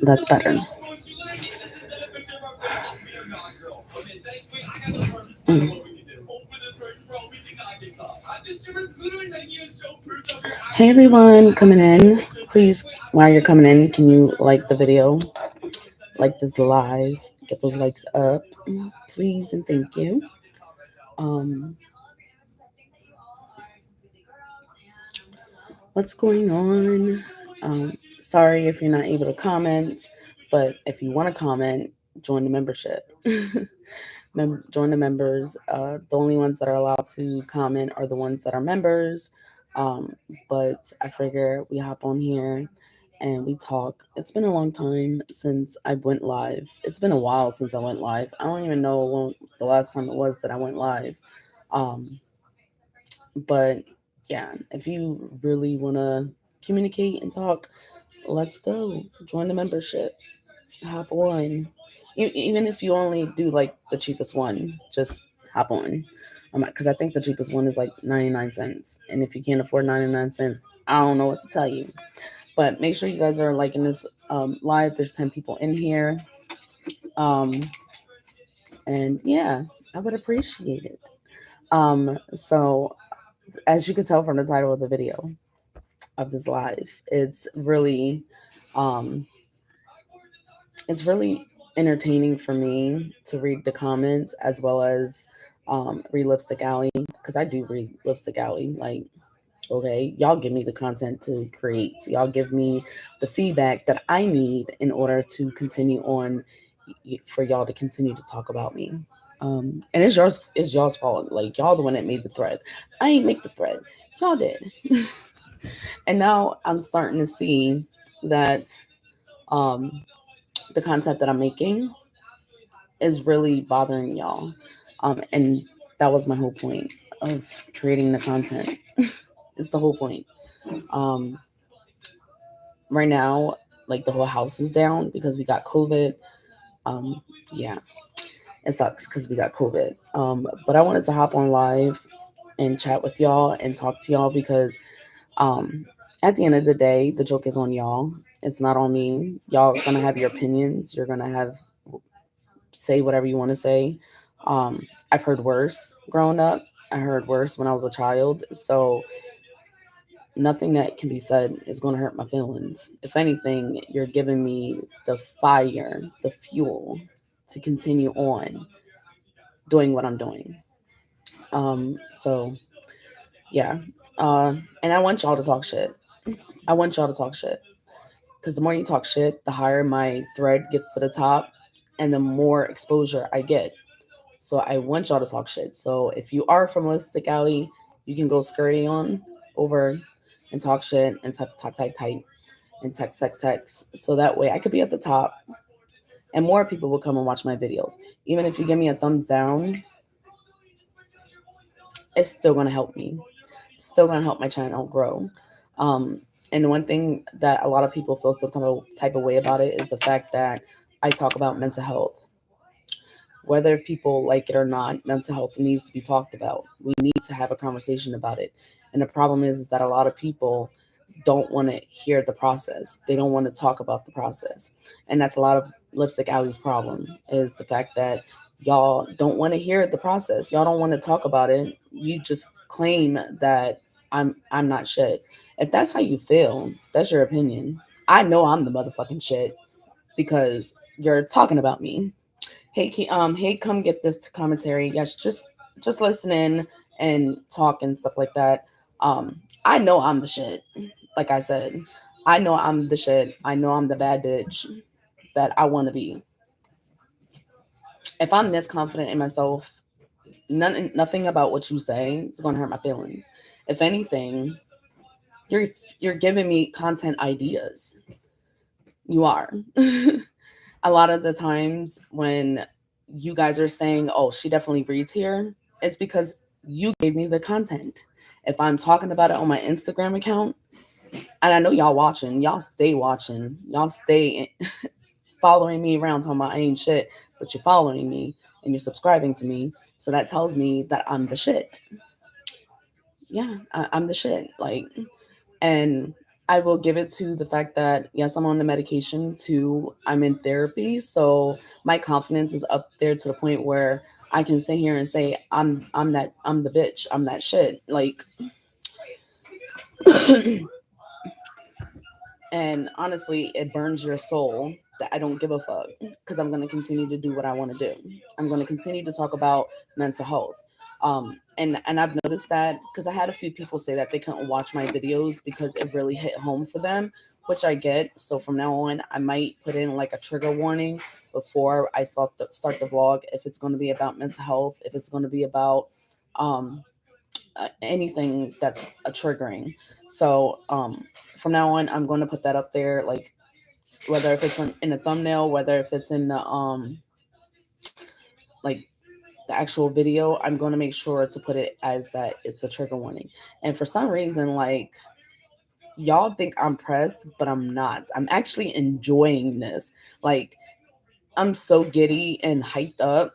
That's better. Hey everyone coming in. Please, while you're coming in, can you like the video? Like this live. Get those likes up. Please and thank you. Um what's going on? Sorry if you're not able to comment, but if you want to comment, join the membership. Join the members. The only ones that are allowed to comment are the ones that are members. But I figure we hop on here and we talk. It's been a long time since I went live. It's been a while since I went live. I don't even know when the last time it was that I went live. But yeah, if you really want to communicate and talk, let's go. Join the membership. Hop on. Even if you only do like the cheapest one, just hop on. Because I think the cheapest one is like 99 cents. And if you can't afford 99 cents, I don't know what to tell you. But make sure you guys are liking this live. There's 10 people in here. And yeah, I would appreciate it. So as you can tell from the title of the video of this live, it's really entertaining for me to read the comments as well as read Lipstick Alley, because I do read Lipstick Alley. Like, okay, y'all give me the content to create. Y'all give me the feedback that I need in order to continue on, for y'all to continue to talk about me. And it's y'all's fault. Like, y'all the one that made the thread. I ain't make the thread. Y'all did. And now I'm starting to see that the content that I'm making is really bothering y'all. And that was my whole point of creating the content. It's the whole point. Right now, like, the whole house is down because we got COVID. Yeah, it sucks because we got COVID. But I wanted to hop on live and chat with y'all and talk to y'all because at the end of the day, the joke is on y'all. It's not on me. Y'all gonna have your opinions. You're gonna say whatever you want to say. I've heard worse growing up. I heard worse when I was a child. So nothing that can be said is going to hurt my feelings. If anything, you're giving me the fire, the fuel to continue on doing what I'm doing. So yeah. And I want y'all to talk shit. I want y'all to talk shit. Because the more you talk shit, the higher my thread gets to the top and the more exposure I get. So I want y'all to talk shit. So if you are from Lipstick Alley, you can go scurry on over and talk shit and type and text. So that way I could be at the top and more people will come and watch my videos. Even if you give me a thumbs down, it's still going to help me. Still going to help my channel grow. And one thing that a lot of people feel some type of way about it is the fact that I talk about mental health. Whether people like it or not, mental health needs to be talked about. We need to have a conversation about it. And the problem is that a lot of people don't want to hear the process. They don't want to talk about the process. And that's a lot of Lipstick Alley's problem, is the fact that y'all don't want to hear the process. Y'all don't want to talk about it. You just claim that I'm not shit. If that's how you feel, that's your opinion. I know I'm the motherfucking shit because you're talking about me. Hey, come get this commentary. Yes, just listen in and talk and stuff like that. I know I'm the shit. Like I said, I know I'm the shit. I know I'm the bad bitch that I want to be. If I'm this confident in myself, nothing about what you say is going to hurt my feelings. If anything, you're giving me content ideas. You are. A lot of the times when you guys are saying, "Oh, she definitely reads here," it's because you gave me the content. If I'm talking about it on my Instagram account, and I know y'all stay watching, y'all stay following me around talking about I ain't shit, but you're following me and you're subscribing to me. So that tells me that I'm the shit. Yeah, I'm the shit. Like, and I will give it to the fact that yes, I'm on the medication too. I'm in therapy, so my confidence is up there to the point where I can sit here and say I'm the bitch. I'm that shit. Like, and honestly, it burns your soul that I don't give a fuck because I'm going to continue to do what I want to do. I'm going to continue to talk about mental health. And I've noticed that because I had a few people say that they couldn't watch my videos because it really hit home for them, which I get. So from now on, I might put in like a trigger warning before I start the vlog if it's going to be about mental health, if it's going to be about um, anything that's a triggering. So from now on, I'm going to put that up there, like whether if it's in a thumbnail, whether if it's in the like the actual video, I'm going to make sure to put it as that it's a trigger warning. And for some reason, like y'all think I'm pressed, but I'm not. I'm actually enjoying this. Like I'm so giddy and hyped up,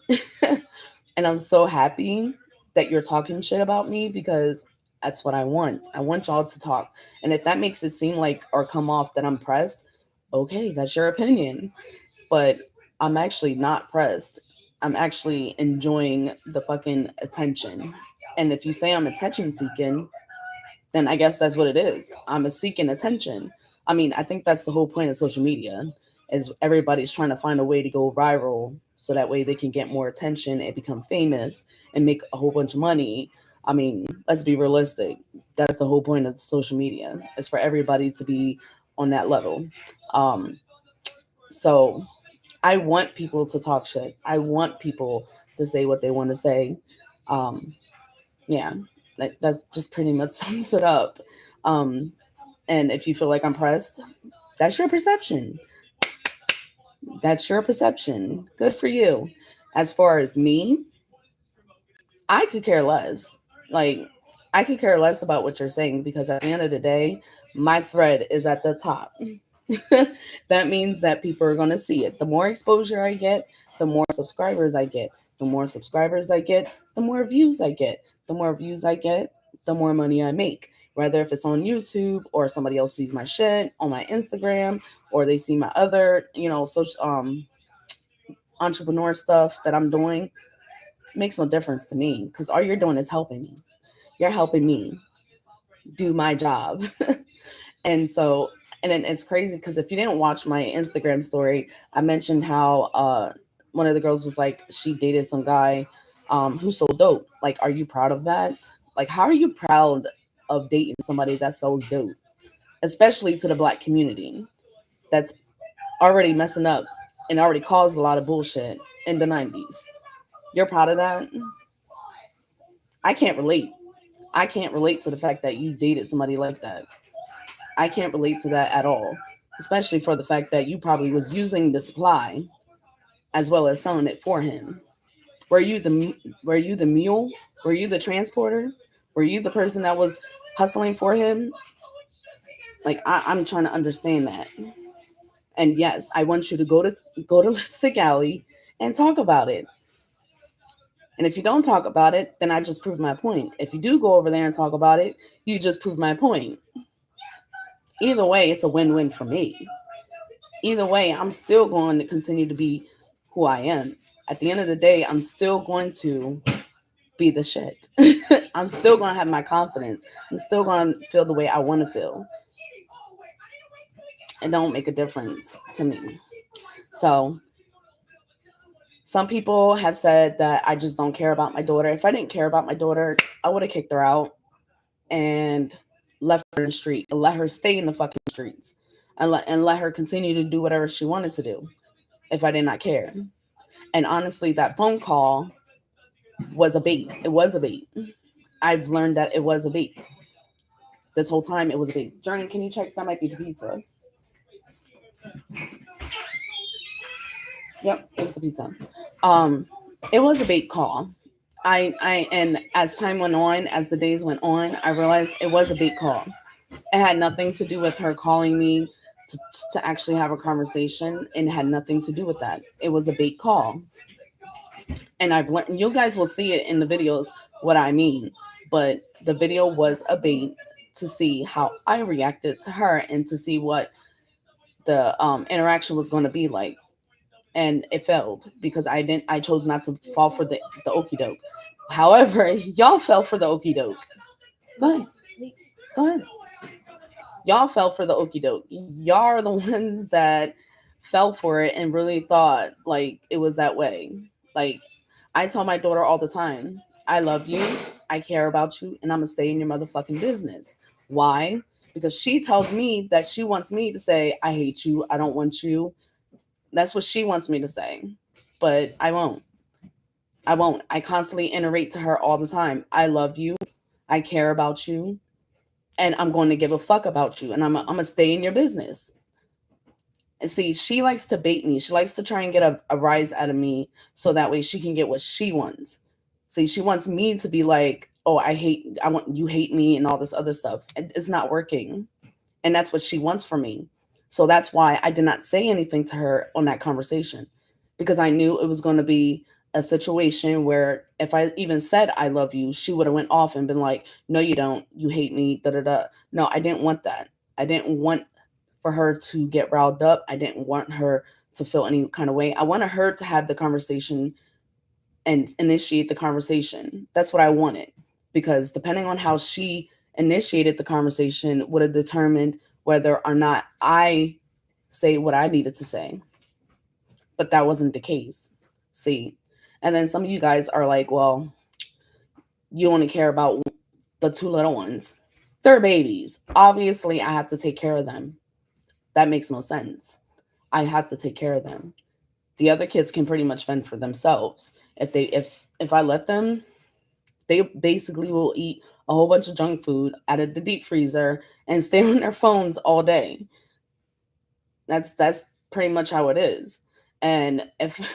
and I'm so happy that you're talking shit about me because that's what I want. I want y'all to talk. And if that makes it seem like or come off that I'm pressed, okay, that's your opinion. But I'm actually not pressed. I'm actually enjoying the fucking attention. And if you say I'm attention seeking, then I guess that's what it is. I'm a seeking attention. I mean, I think that's the whole point of social media is everybody's trying to find a way to go viral so that way they can get more attention and become famous and make a whole bunch of money. I mean, let's be realistic. That's the whole point of social media is for everybody to be on that level. Um, so I want people to talk shit. I want people to say what they want to say. Um, yeah, that's just pretty much sums it up. Um, and if you feel like I'm pressed, that's your perception. That's your perception. Good for you. As far as me, I could care less. Like, I could care less about what you're saying because at the end of the day, my thread is at the top. That means that people are going to see it. The more exposure I get, the more subscribers I get. The more subscribers I get, the more views I get. The more views I get, the more money I make. Whether if it's on YouTube or somebody else sees my shit on my Instagram or they see my other, social entrepreneur stuff that I'm doing, makes no difference to me because all you're doing is helping me. You're helping me do my job. And so, and then it's crazy because if you didn't watch my Instagram story, I mentioned how one of the girls was like, she dated some guy who sold dope. Like, are you proud of that? Like, how are you proud of dating somebody that sells dope, especially to the black community that's already messing up and already caused a lot of bullshit in the 90s? You're proud of that? I can't relate. I can't relate to the fact that you dated somebody like that. I can't relate to that at all, especially for the fact that you probably was using the supply as well as selling it for him. Were you the mule? Were you the transporter? Were you the person that was hustling for him? Like I'm trying to understand that. And yes, I want you to go to Lipstick Alley and talk about it. And if you don't talk about it, then I just prove my point. If you do go over there and talk about it, you just prove my point. Either way, it's a win-win for me. Either way, I'm still going to continue to be who I am. At the end of the day, I'm still going to be the shit. I'm still going to have my confidence. I'm still going to feel the way I want to feel. It don't make a difference to me. So some people have said that I just don't care about my daughter. If I didn't care about my daughter, I would have kicked her out and left her in the street and let her stay in the fucking streets and let her continue to do whatever she wanted to do if I did not care. And honestly, that phone call was a bait. It was a bait. I've learned that it was a bait. This whole time it was a bait. Journey, can you check? That might be the pizza. Yep, it was the pizza. It was a bait call. And as time went on, as the days went on, I realized it was a bait call. It had nothing to do with her calling me to, to actually have a conversation, and had nothing to do with that. It was a bait call. And I've learned, you guys will see it in the videos what I mean, but the video was a bait to see how I reacted to her and to see what the interaction was going to be like. And it failed because I chose not to fall for the okie doke. However, y'all fell for the okie doke. Go ahead. Go ahead. Y'all fell for the okie doke. Y'all are the ones that fell for it and really thought like it was that way. Like, I tell my daughter all the time, I love you, I care about you, and I'm gonna stay in your motherfucking business. Why? Because she tells me that she wants me to say, I hate you, I don't want you. That's what she wants me to say. But I won't. I won't. I constantly iterate to her all the time. I love you. I care about you. And I'm going to give a fuck about you. And I'm going to stay in your business. And see, she likes to bait me. She likes to try and get a rise out of me so that way she can get what she wants. See, she wants me to be like, oh, I want you hate me and all this other stuff. It's not working. And that's what she wants from me. So that's why I did not say anything to her on that conversation, because I knew it was going to be a situation where if I even said I love you, she would have went off and been like, no, you don't. You hate me. Da da da. No, I didn't want that. I didn't want for her to get riled up. I didn't want her to feel any kind of way. I wanted her to have the conversation and initiate the conversation. That's what I wanted, because depending on how she initiated the conversation would have determined whether or not I say what I needed to say. But that wasn't the case. See? And then some of you guys are like, well, you only care about the two little ones. They're babies. Obviously, I have to take care of them. That makes no sense. I have to take care of them. The other kids can pretty much fend for themselves. If I let them, they basically will eat a whole bunch of junk food out of the deep freezer and stay on their phones all day. That's pretty much how it is. And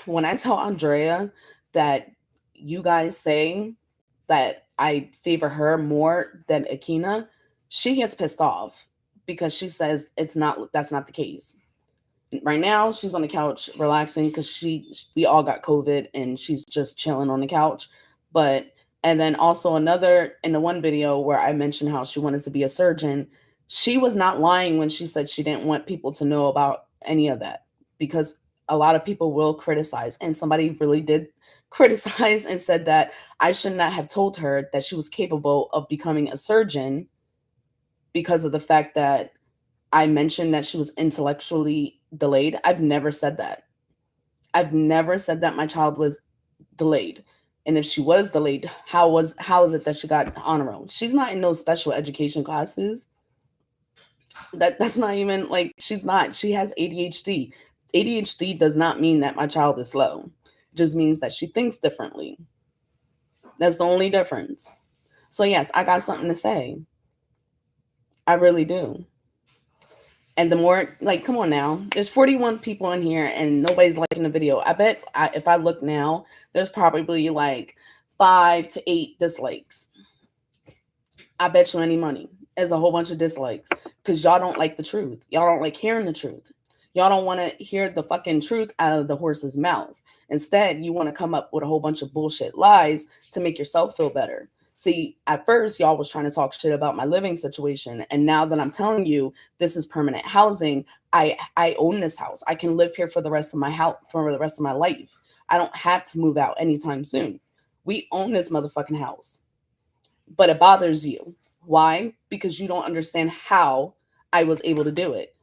when I tell Andrea that you guys say that I favor her more than Akina, she gets pissed off because she says that's not the case. Right now, she's on the couch relaxing because we all got COVID and she's just chilling on the couch. And then also another, in the one video where I mentioned how she wanted to be a surgeon, she was not lying when she said she didn't want people to know about any of that, because a lot of people will criticize, and somebody really did criticize and said that I should not have told her that she was capable of becoming a surgeon because of the fact that I mentioned that she was intellectually delayed. I've never said that. I've never said that my child was delayed. And if she was delayed, how is it that she got honor roll? She's not in no special education classes. That's not even like, she's not. She has ADHD. ADHD does not mean that my child is slow. It just means that she thinks differently. That's the only difference. So yes, I got something to say. I really do. And the more, like, come on now, there's 41 people in here and nobody's liking the video. I bet if I look now, there's probably like 5 to 8 dislikes. I bet you any money there's a whole bunch of dislikes because y'all don't like the truth. Y'all don't like hearing the truth. Y'all don't want to hear the fucking truth out of the horse's mouth. Instead, you want to come up with a whole bunch of bullshit lies to make yourself feel better. See, at first, y'all was trying to talk shit about my living situation. And now that I'm telling you this is permanent housing, I own this house. I can live here for the rest of my house, for the rest of my life. I don't have to move out anytime soon. We own this motherfucking house. But it bothers you. Why? Because you don't understand how I was able to do it.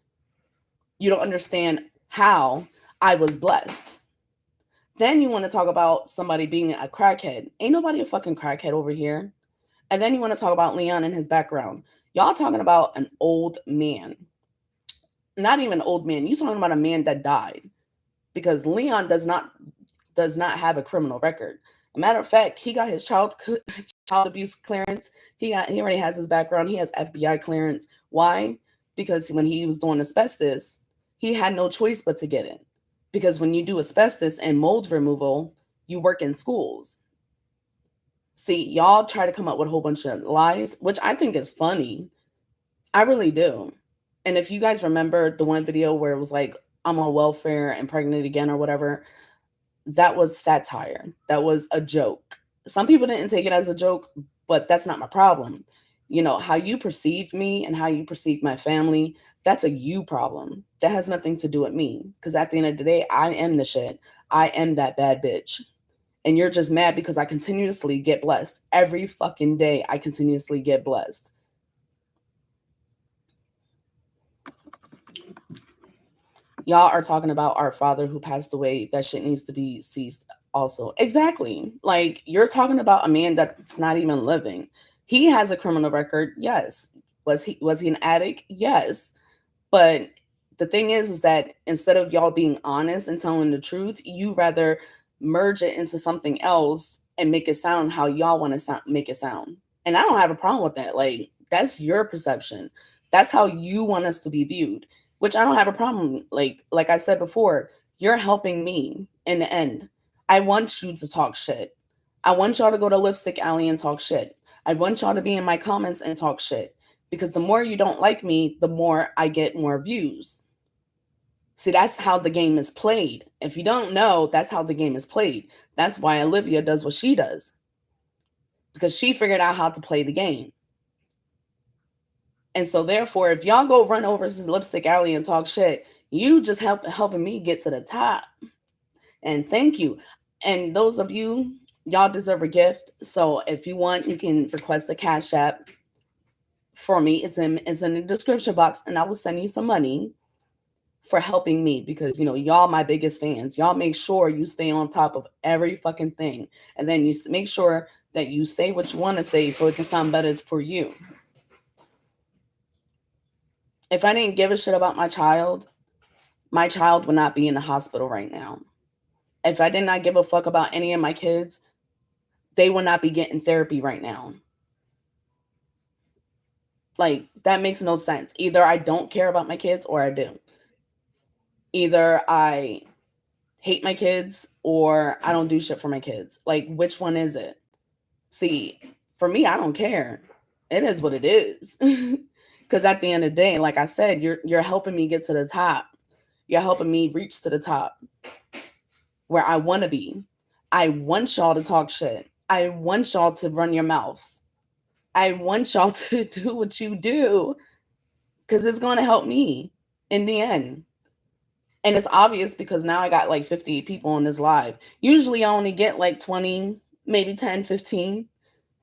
You don't understand how I was blessed. Then you want to talk about somebody being a crackhead. Ain't nobody a fucking crackhead over here. And then you want to talk about Leon and his background. Y'all talking about an old man. Not even an old man. You talking about a man that died. Because Leon does not have a criminal record. A matter of fact, he got his childhood child abuse clearance. He already has his background. He has FBI clearance. Why? Because when he was doing asbestos, he had no choice but to get it. Because when you do asbestos and mold removal, you work in schools. See, y'all try to come up with a whole bunch of lies, which I think is funny. I really do. And if you guys remember the one video where it was like, I'm on welfare and pregnant again or whatever, that was satire. That was a joke. Some people didn't take it as a joke, but that's not my problem. You know, how you perceive me and how you perceive my family, that's a you problem. That has nothing to do with me. Because at the end of the day, I am the shit. I am that bad bitch. And you're just mad because I continuously get blessed. Every fucking day, I continuously get blessed. Y'all are talking about our father who passed away. That shit needs to be ceased also. Exactly. Like, you're talking about a man that's not even living. He has a criminal record. Yes. Was he an addict? Yes. But the thing is that instead of y'all being honest and telling the truth, you rather merge it into something else and make it sound how y'all want to make it sound. And I don't have a problem with that. Like, that's your perception. That's how you want us to be viewed, which I don't have a problem. Like I said before, you're helping me in the end. I want you to talk shit. I want y'all to go to Lipstick Alley and talk shit. I want y'all to be in my comments and talk shit. Because the more you don't like me, the more I get more views. See, that's how the game is played. If you don't know, that's how the game is played. That's why Olivia does what she does. Because she figured out how to play the game. And so therefore, if y'all go run over to Lipstick Alley and talk shit, you just helping me get to the top. And thank you. And those of you, y'all deserve a gift. So if you want, you can request a Cash App for me. It's in the description box, and I will send you some money for helping me, because y'all my biggest fans. Y'all make sure you stay on top of every fucking thing, and then you make sure that you say what you want to say so it can sound better for you. If I didn't give a shit about my child would not be in the hospital right now. If I did not give a fuck about any of my kids, they would not be getting therapy right now. Like, that makes no sense. Either I don't care about my kids or I do. Either I hate my kids or I don't do shit for my kids. Like, which one is it? See, for me, I don't care. It is what it is. Because at the end of the day, like I said, you're helping me get to the top. You're helping me reach to the top where I want to be. I want y'all to talk shit. I want y'all to run your mouths. I want y'all to do what you do, because it's going to help me in the end. And it's obvious because now I got like 50 people on this live. Usually I only get like 20, maybe 10, 15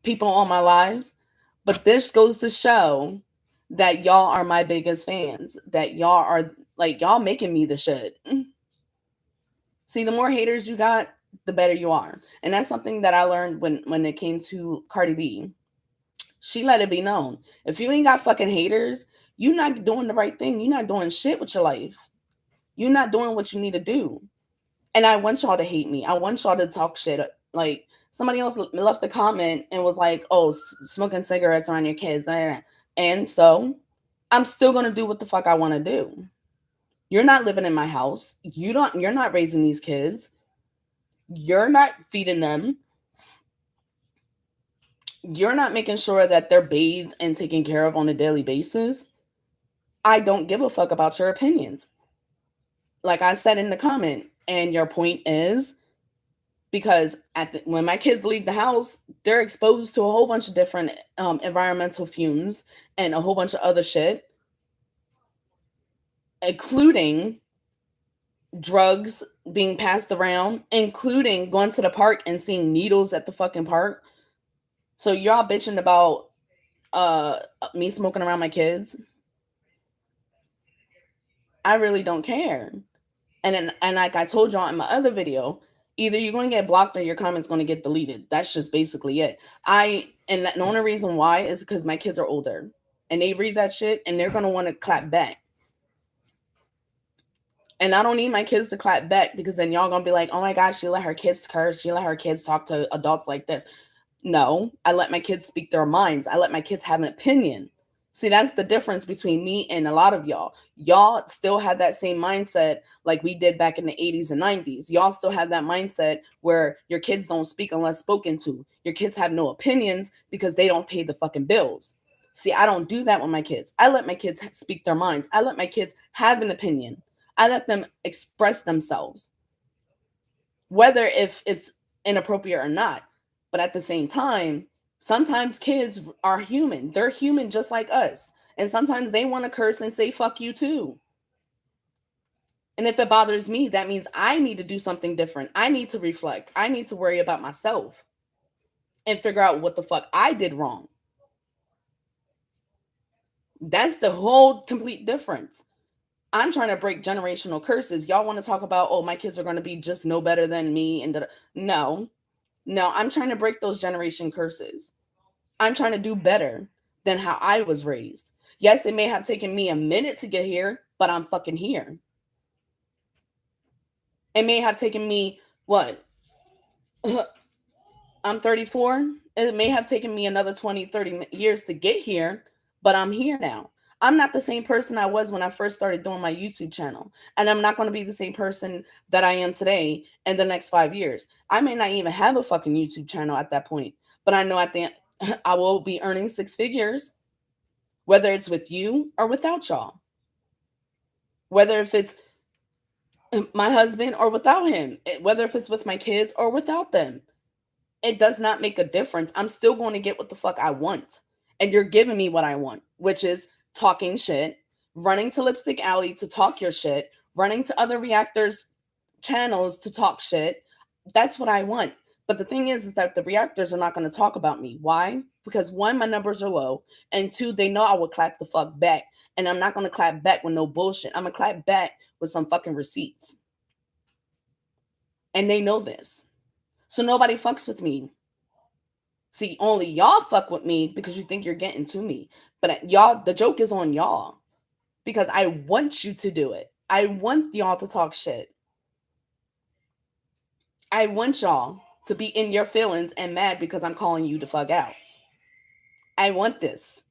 people on my lives. But this goes to show that y'all are my biggest fans. That y'all are like, y'all making me the shit. See, the more haters you got, the better you are. And that's something that I learned when it came to Cardi B. She let it be known. If you ain't got fucking haters, you're not doing the right thing. You're not doing shit with your life. You're not doing what you need to do. And I want y'all to hate me. I want y'all to talk shit. Like, somebody else left a comment and was like, oh, smoking cigarettes around your kids. And so I'm still going to do what the fuck I want to do. You're not living in my house. You're not raising these kids. You're not feeding them. You're not making sure that they're bathed and taken care of on a daily basis. I don't give a fuck about your opinions. Like I said in the comment, and your point is, because when my kids leave the house, they're exposed to a whole bunch of different environmental fumes and a whole bunch of other shit, including drugs being passed around, including going to the park and seeing needles at the fucking park. So y'all bitching about me smoking around my kids. I really don't care. And like I told y'all in my other video, either you're going to get blocked or your comment's going to get deleted. That's just basically it. And the only reason why is because my kids are older and they read that shit and they're going to want to clap back. And I don't need my kids to clap back, because then y'all going to be like, oh my gosh, she let her kids curse. She let her kids talk to adults like this. No, I let my kids speak their minds. I let my kids have an opinion. See, that's the difference between me and a lot of y'all. Y'all still have that same mindset like we did back in the 80s and 90s. Y'all still have that mindset where your kids don't speak unless spoken to. Your kids have no opinions because they don't pay the fucking bills. See, I don't do that with my kids. I let my kids speak their minds. I let my kids have an opinion. I let them express themselves, whether if it's inappropriate or not. But at the same time, sometimes kids are human. They're human just like us. And sometimes they want to curse and say fuck you too. And if it bothers me, that means I need to do something different. I need to reflect. I need to worry about myself and figure out what the fuck I did wrong. That's the whole complete difference. I'm trying to break generational curses. Y'all want to talk about, oh, my kids are going to be just no better than me. And no, I'm trying to break those generation curses. I'm trying to do better than how I was raised. Yes, it may have taken me a minute to get here, but I'm fucking here. It may have taken me, what? I'm 34. It may have taken me another 20, 30 years to get here, but I'm here now. I'm not the same person I was when I first started doing my YouTube channel. And I'm not going to be the same person that I am today in the next 5 years. I may not even have a fucking YouTube channel at that point, but I know at the end, I will be earning 6 figures, whether it's with you or without y'all. Whether if it's my husband or without him, whether if it's with my kids or without them. It does not make a difference. I'm still going to get what the fuck I want. And you're giving me what I want, which is talking shit, running to Lipstick Alley to talk your shit, running to other reactors' channels to talk shit. That's what I want. But the thing is that the reactors are not going to talk about me. Why? Because one, my numbers are low. And two, they know I will clap the fuck back. And I'm not going to clap back with no bullshit. I'm going to clap back with some fucking receipts. And they know this. So nobody fucks with me. See, only y'all fuck with me because you think you're getting to me. But y'all, the joke is on y'all because I want you to do it. I want y'all to talk shit. I want y'all to be in your feelings and mad because I'm calling you to fuck out. I want this.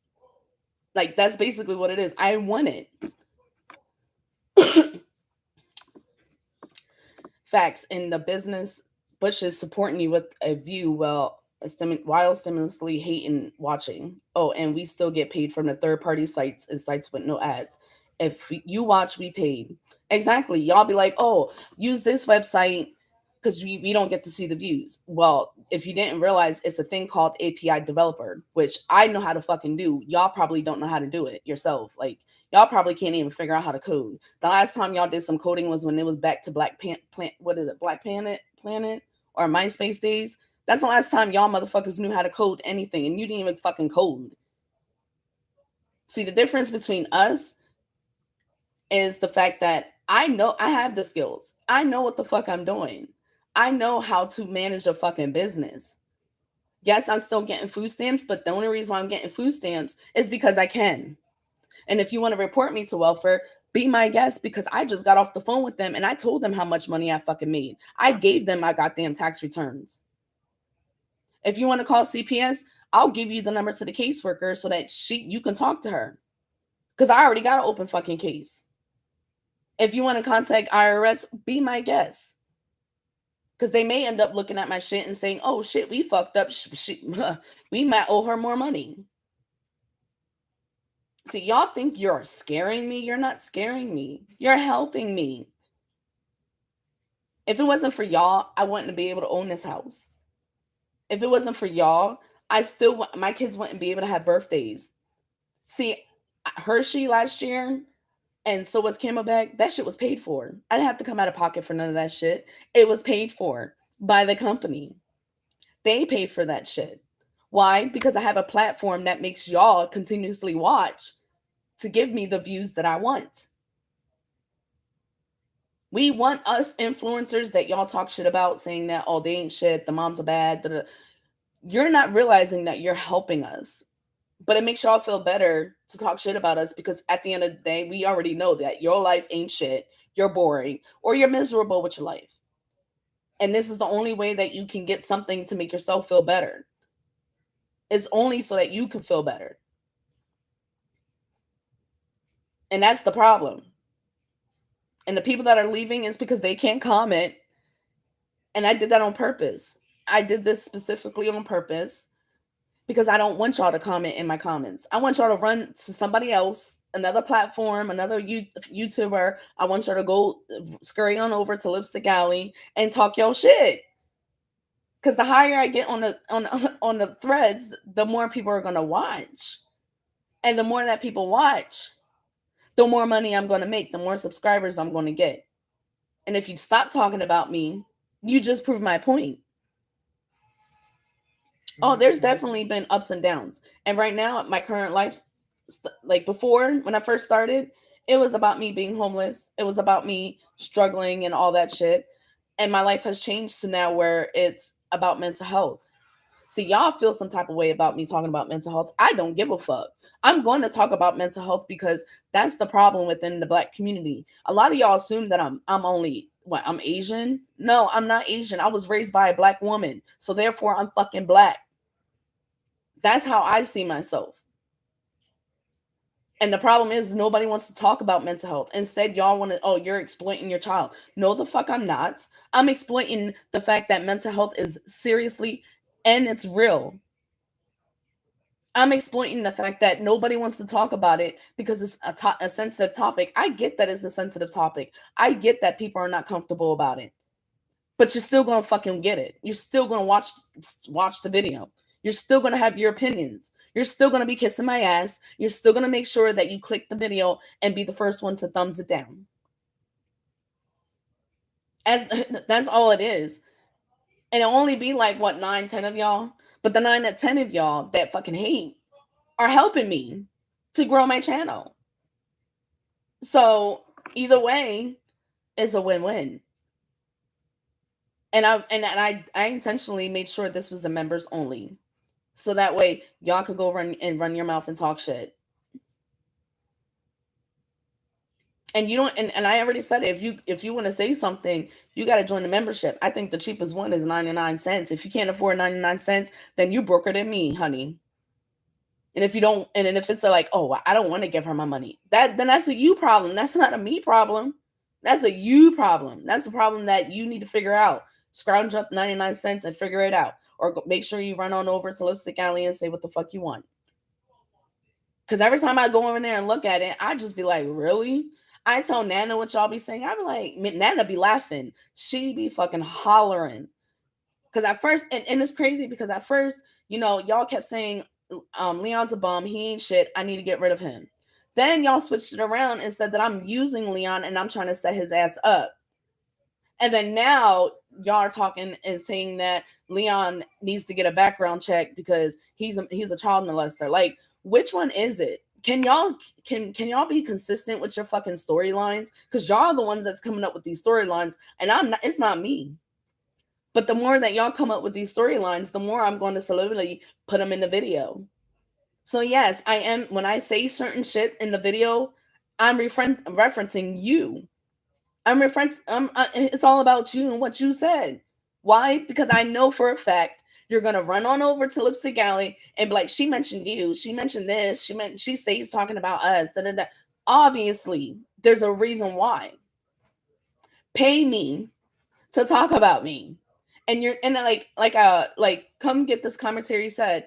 Like, that's basically what it is. I want it. Facts. In the business, Bush is supporting you with a view while stimulously hating watching. Oh, and we still get paid from the third party sites and sites with no ads. If you watch, we paid. Exactly. Y'all be like, oh, use this website because we don't get to see the views. Well, if you didn't realize, it's a thing called API developer, which I know how to fucking do. Y'all probably don't know how to do it yourself. Like, y'all probably can't even figure out how to code. The last time y'all did some coding was when it was back to Black Planet or MySpace days. That's the last time y'all motherfuckers knew how to code anything, and you didn't even fucking code. See, the difference between us is the fact that I know I have the skills. I know what the fuck I'm doing. I know how to manage a fucking business. Yes, I'm still getting food stamps, but the only reason why I'm getting food stamps is because I can. And if you want to report me to welfare, be my guest because I just got off the phone with them and I told them how much money I fucking made. I gave them my goddamn tax returns. If you want to call CPS, I'll give you the number to the caseworker so that you can talk to her. Because I already got an open fucking case. If you want to contact IRS, be my guest. Because they may end up looking at my shit and saying, oh shit, we fucked up. We might owe her more money. See, y'all think you're scaring me. You're not scaring me. You're helping me. If it wasn't for y'all, I wouldn't be able to own this house. If it wasn't for y'all, my kids wouldn't be able to have birthdays. See, Hershey last year, and so was Camelback, that shit was paid for. I didn't have to come out of pocket for none of that shit. It was paid for by the company. They paid for that shit. Why? Because I have a platform that makes y'all continuously watch to give me the views that I want. We want us influencers that y'all talk shit about, saying that, oh, they ain't shit, the moms are bad. You're not realizing that you're helping us. But it makes y'all feel better to talk shit about us because at the end of the day, we already know that your life ain't shit, you're boring, or you're miserable with your life. And this is the only way that you can get something to make yourself feel better. It's only so that you can feel better. And that's the problem. And the people that are leaving is because they can't comment. And I did that on purpose. I did this specifically on purpose because I don't want y'all to comment in my comments. I want y'all to run to somebody else, another platform, another YouTuber. I want y'all to go scurry on over to Lipstick Alley and talk your shit. Because the higher I get on the threads, the more people are gonna watch, and the more that people watch, the more money I'm gonna make, the more subscribers I'm gonna get. And if you stop talking about me, you just prove my point. Oh, there's definitely been ups and downs. And right now, my current life, like before, when I first started, it was about me being homeless. It was about me struggling and all that shit. And my life has changed to now where it's about mental health. See, y'all feel some type of way about me talking about mental health. I don't give a fuck. I'm going to talk about mental health because that's the problem within the Black community. A lot of y'all assume that I'm only what, I'm Asian. No, I'm not Asian. I was raised by a Black woman, so therefore I'm fucking Black. That's how I see myself. And the problem is nobody wants to talk about mental health. Instead, y'all want to, oh, you're exploiting your child. No, the fuck I'm not. I'm exploiting the fact that mental health is seriously and it's real. I'm exploiting the fact that nobody wants to talk about it because it's a sensitive topic. I get that it's a sensitive topic. I get that people are not comfortable about it. But you're still going to fucking get it. You're still going to watch the video. You're still going to have your opinions. You're still going to be kissing my ass. You're still going to make sure that you click the video and be the first one to thumbs it down. As that's all it is. And it'll only be like what, 9, 10 of y'all. But the 9 to 10 of y'all that fucking hate are helping me to grow my channel. So either way, it's a win-win. And I intentionally made sure this was the members only. So that way y'all could go run your mouth and talk shit. And you don't, and I already said it, if you want to say something, you got to join the membership. I think the cheapest one is 99 cents. If you can't afford 99 cents, then you broker than me, honey. And if you don't, and then if it's like, oh, I don't want to give her my money, then that's a you problem. That's not a me problem. That's a you problem. That's the problem that you need to figure out. Scrounge up 99 cents and figure it out. Or make sure you run on over to Lipstick Alley and say what the fuck you want. Because every time I go over there and look at it, I just be like, really? I tell Nana what y'all be saying. I be like, Nana be laughing. She be fucking hollering. Because at first, and it's crazy because at first, y'all kept saying, Leon's a bum. He ain't shit. I need to get rid of him. Then y'all switched it around and said that I'm using Leon and I'm trying to set his ass up. And then now y'all are talking and saying that Leon needs to get a background check because he's a child molester. Like, which one is it? Can y'all be consistent with your fucking storylines? Because y'all are the ones that's coming up with these storylines, and I'm not. It's not me. But the more that y'all come up with these storylines, the more I'm going to celebrity put them in the video. So yes, I am. When I say certain shit in the video, I'm referencing you. It's all about you and what you said. Why? Because I know for a fact you're gonna run on over to Lipstick Alley and be like, she mentioned you, she mentioned this, she stays talking about us. Da, da, da. Obviously, there's a reason why. Pay me to talk about me. And you're and then like come get this commentary said.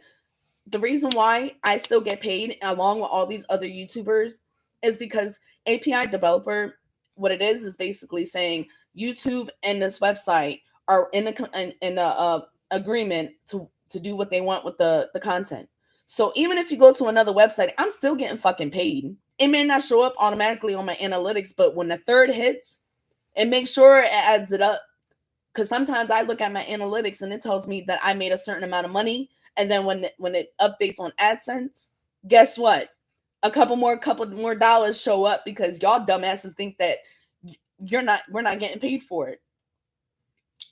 The reason why I still get paid along with all these other YouTubers is because API developer, what it is basically saying YouTube and this website are in a agreement to do what they want with the content. So even if you go to another website, I'm still getting fucking paid. It may not show up automatically on my analytics, but when the third hits, it makes sure it adds it up. Because sometimes I look at my analytics and it tells me that I made a certain amount of money. And then when it updates on AdSense, guess what? A couple more dollars show up because y'all dumbasses think that we're not getting paid for it.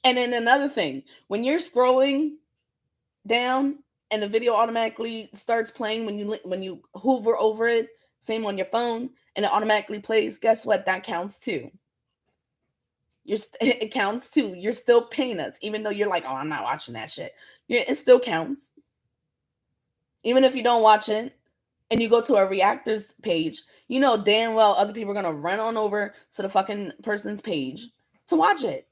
And then another thing, when you're scrolling down and the video automatically starts playing when you hover over it, same on your phone, and it automatically plays, guess what? That counts too. It counts too. You're still paying us, even though you're like, oh, I'm not watching that shit. It still counts. Even if you don't watch it and you go to a reactors page, you know damn well other people are going to run on over to the fucking person's page to watch it.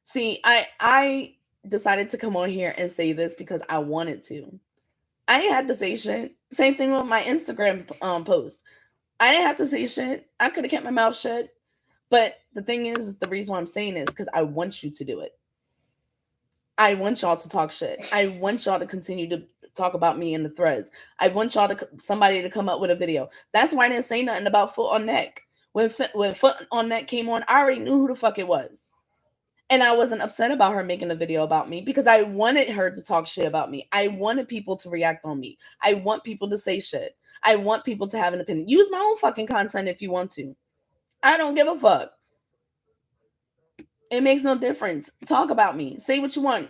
See, I decided to come on here and say this because I wanted to. I didn't have to say shit. Same thing with my Instagram post. I didn't have to say shit. I could have kept my mouth shut. But the thing is, the reason why I'm saying is because I want you to do it. I want y'all to talk shit. I want y'all to continue to talk about me in the threads. I want y'all to somebody to come up with a video. That's why I didn't say nothing about Foot on Neck. When Foot on Neck came on, I already knew who the fuck it was. And I wasn't upset about her making a video about me because I wanted her to talk shit about me. I wanted people to react on me. I want people to say shit. I want people to have an opinion. Use my own fucking content if you want to. I don't give a fuck. It makes no difference. Talk about me. Say what you want.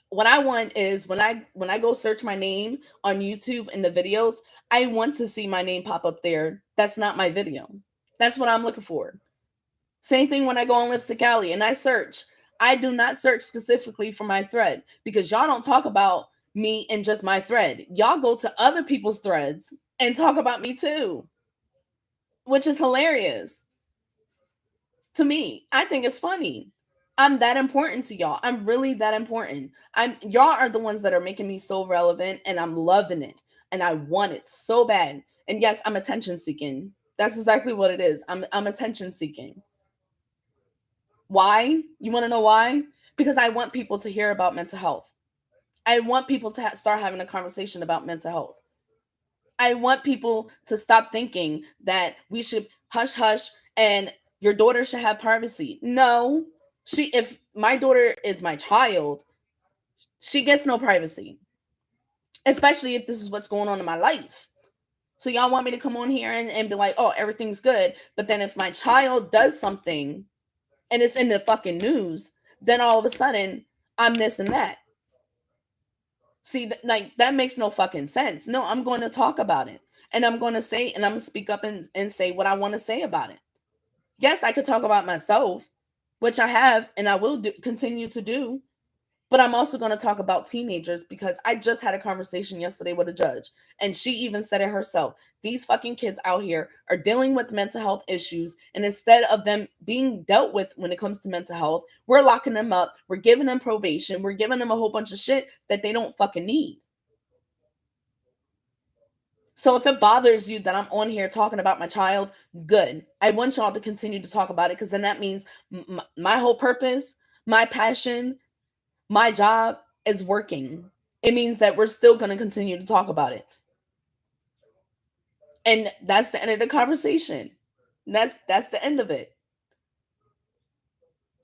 What I want is when I go search my name on YouTube in the videos, I want to see my name pop up there. That's not my video. That's what I'm looking for. Same thing when I go on Lipstick Alley and I search. I do not search specifically for my thread because y'all don't talk about me in just my thread. Y'all go to other people's threads and talk about me too, which is hilarious to me. I think it's funny. I'm that important to y'all. I'm really that important. Y'all are the ones that are making me so relevant and I'm loving it. And I want it so bad. And yes, I'm attention seeking. That's exactly what it is. I'm attention seeking. Why? You want to know why? Because I want people to hear about mental health. I want people to start having a conversation about mental health. I want people to stop thinking that we should hush hush and your daughter should have privacy. No. If my daughter is my child, she gets no privacy. Especially if this is what's going on in my life. So y'all want me to come on here and be like, oh, everything's good. But then if my child does something and it's in the fucking news, then all of a sudden I'm this and that. See, like that makes no fucking sense. No, I'm going to talk about it. And I'm going to say, and I'm going to speak up and say what I want to say about it. Yes, I could talk about myself, which I have and I will continue to do. But I'm also going to talk about teenagers because I just had a conversation yesterday with a judge. And she even said it herself. These fucking kids out here are dealing with mental health issues. And instead of them being dealt with when it comes to mental health, we're locking them up. We're giving them probation. We're giving them a whole bunch of shit that they don't fucking need. So if it bothers you that I'm on here talking about my child, good. I want y'all to continue to talk about it because then that means my whole purpose, my passion, my job is working. It means that we're still going to continue to talk about it. And that's the end of the conversation. That's the end of it.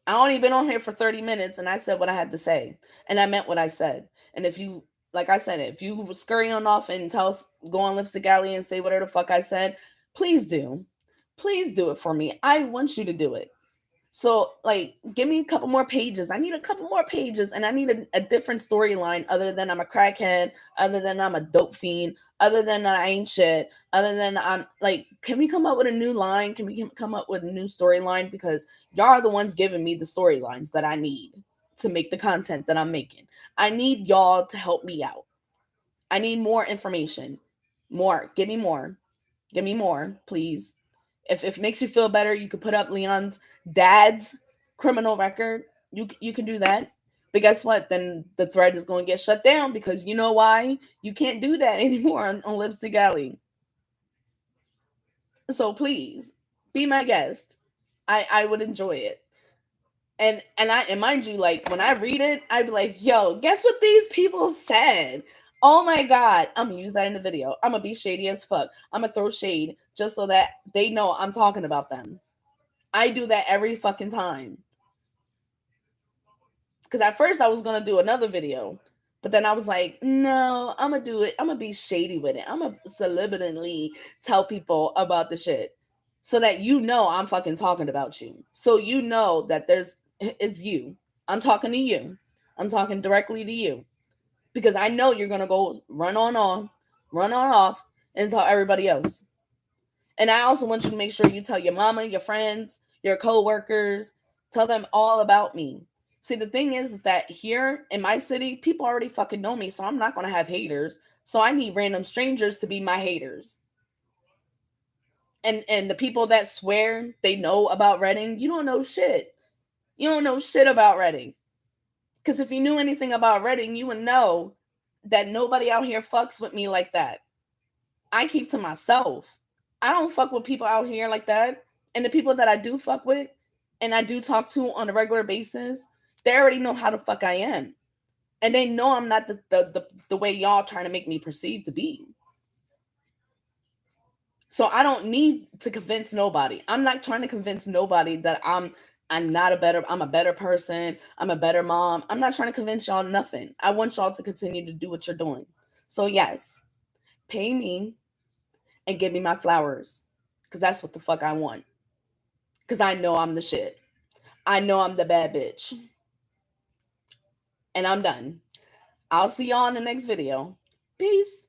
I only been on here for 30 minutes and I said what I had to say. And I meant what I said. And if you, like I said, if you scurry on off and tell us, go on Lipstick Alley and say whatever the fuck I said, please do. Please do it for me. I want you to do it. So, like, give me a couple more pages. I need a couple more pages, and I need a different storyline other than I'm a crackhead, other than I'm a dope fiend, other than I ain't shit, other than I'm like, can we come up with a new line? Can we come up with a new storyline? Because y'all are the ones giving me the storylines that I need to make the content that I'm making. I need y'all to help me out. I need more information. More. Give me more. Give me more, please. If it makes you feel better, you could put up Leon's dad's criminal record. You can do that. But guess what? Then the thread is going to get shut down because you know why? You can't do that anymore on Lipstick Alley. So please be my guest. I would enjoy it. And mind you, like when I read it, I'd be like, yo, guess what these people said? Oh my God. I'm gonna use that in the video. I'm gonna be shady as fuck. I'm gonna throw shade just so that they know I'm talking about them. I do that every fucking time. Because at first I was gonna do another video, but then I was like, no, I'm gonna do it. I'm gonna be shady with it. I'm gonna subliminally tell people about the shit so that you know I'm fucking talking about you. So you know that it's you. I'm talking to you. I'm talking directly to you. Because I know you're gonna go run on off, and tell everybody else. And I also want you to make sure you tell your mama, your friends, your co-workers, tell them all about me. See, the thing is that here in my city, people already fucking know me, so I'm not gonna have haters. So I need random strangers to be my haters. And the people that swear they know about Reading, you don't know shit. You don't know shit about Reading. Because if you knew anything about Reading, you would know that nobody out here fucks with me like that. I keep to myself. I don't fuck with people out here like that. And the people that I do fuck with and I do talk to on a regular basis, they already know how the fuck I am. And they know I'm not the way y'all trying to make me perceive to be. So I don't need to convince nobody. I'm not trying to convince nobody that I'm a better person. I'm a better mom. I'm not trying to convince y'all nothing. I want y'all to continue to do what you're doing. So yes, pay me and give me my flowers. Cause that's what the fuck I want. Cause I know I'm the shit. I know I'm the bad bitch. And I'm done. I'll see y'all in the next video. Peace.